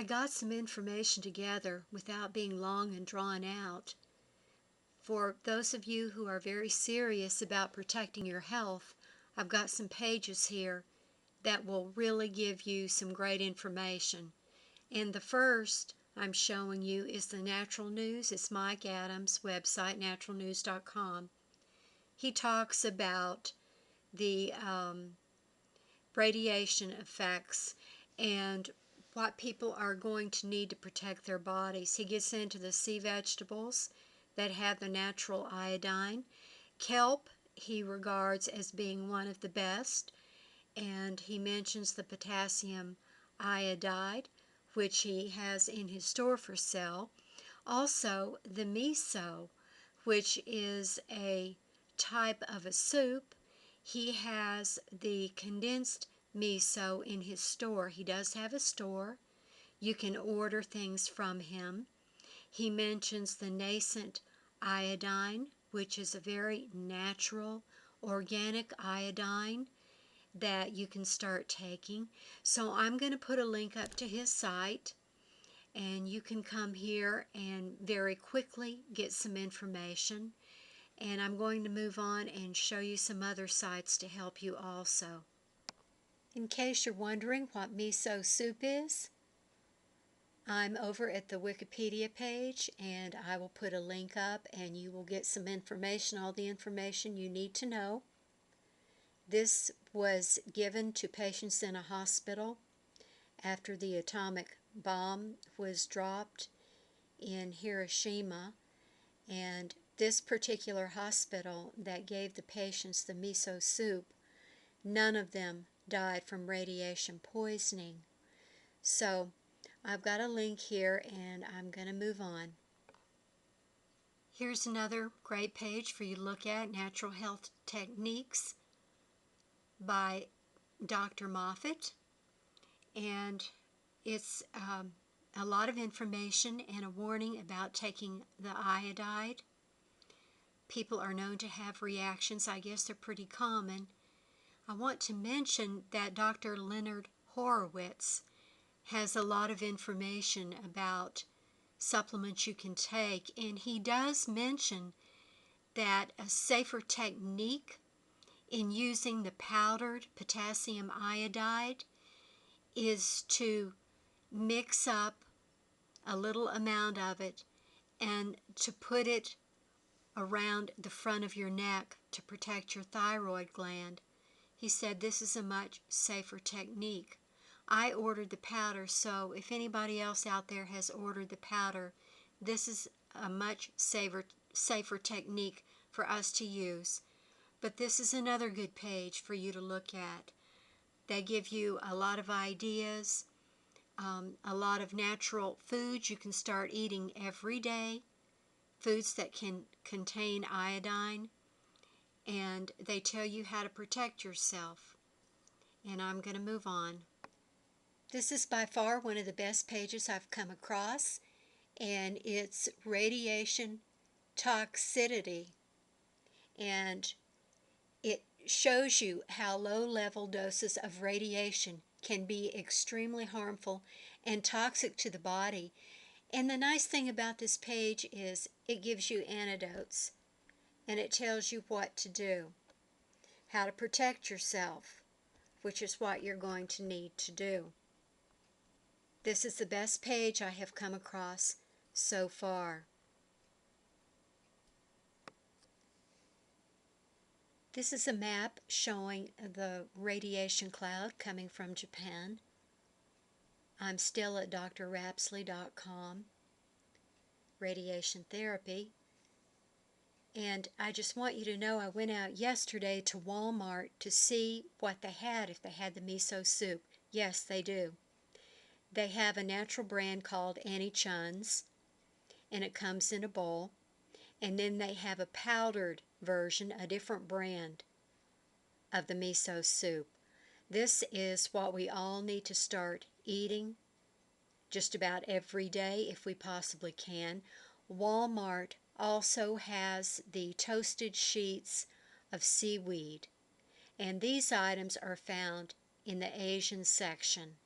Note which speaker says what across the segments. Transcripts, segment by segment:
Speaker 1: got some information together without being long and drawn out. For those of you who are very serious about protecting your health, I've got some pages here that will really give you some great information. And the first I'm showing you is the Natural News. It's Mike Adams' website, naturalnews.com. He talks about the radiation effects and what people are going to need to protect their bodies. He gets into the sea vegetables that have the natural iodine. Kelp he regards as being one of the best, and he mentions the potassium iodide, which he has in his store for sale. Also the miso, which is a type of a soup. He has the condensed miso in his store. He does have a store. You can order things from him. He mentions the nascent iodine, which is a very natural, organic iodine that you can start taking. So I'm going to put a link up to his site, and you can come here and very quickly get some information. And I'm going to move on and show you some other sites to help you also. In case you're wondering what miso soup is, I'm over at the Wikipedia page, and I will put a link up and you will get some information, all the information you need to know. This was given to patients in a hospital after the atomic bomb was dropped in Hiroshima, and this particular hospital that gave the patients the miso soup, none of them died from radiation poisoning. So I've got a link here and I'm going to move on. Here's another great page for you to look at, Natural Health Techniques by Dr. Moffat, and it's a lot of information and a warning about taking the iodide. People are known to have reactions. I guess they're pretty common. I want to mention that Dr. Leonard Horowitz has a lot of information about supplements you can take, and he does mention that a safer technique in using the powdered potassium iodide is to mix up a little amount of it and to put it around the front of your neck to protect your thyroid gland. He said this is a much safer technique. I ordered the powder, so if anybody else out there has ordered the powder, this is a much safer technique for us to use. But this is another good page for you to look at. They give you a lot of ideas, a lot of natural foods you can start eating every day, foods that can contain iodine, and they tell you how to protect yourself. And I'm going to move on. This is by far one of the best pages I've come across, and it's radiation toxicity, and it shows you how low-level doses of radiation can be extremely harmful and toxic to the body. And the nice thing about this page is it gives you antidotes, and it tells you what to do, how to protect yourself, which is what you're going to need to do. This is the best page I have come across so far. This is a map showing the radiation cloud coming from Japan. I'm still at drrapsley.com, radiation therapy. And I just want you to know I went out yesterday to Walmart to see what they had, if they had the miso soup. Yes, they do. They have a natural brand called Annie Chun's, and it comes in a bowl. And then they have a powdered version, a different brand of the miso soup. This is what we all need to start eating just about every day if we possibly can. Walmart also has the toasted sheets of seaweed, and these items are found in the Asian section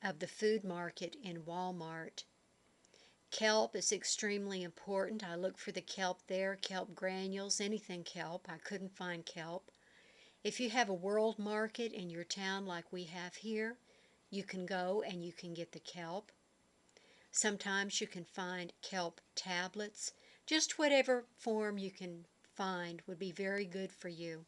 Speaker 1: of the food market in Walmart. Kelp is extremely important. I looked for the kelp there, kelp granules, anything kelp. I couldn't find kelp. If you have a world market in your town like we have here, you can go and you can get the kelp. Sometimes you can find kelp tablets. Just whatever form you can find would be very good for you.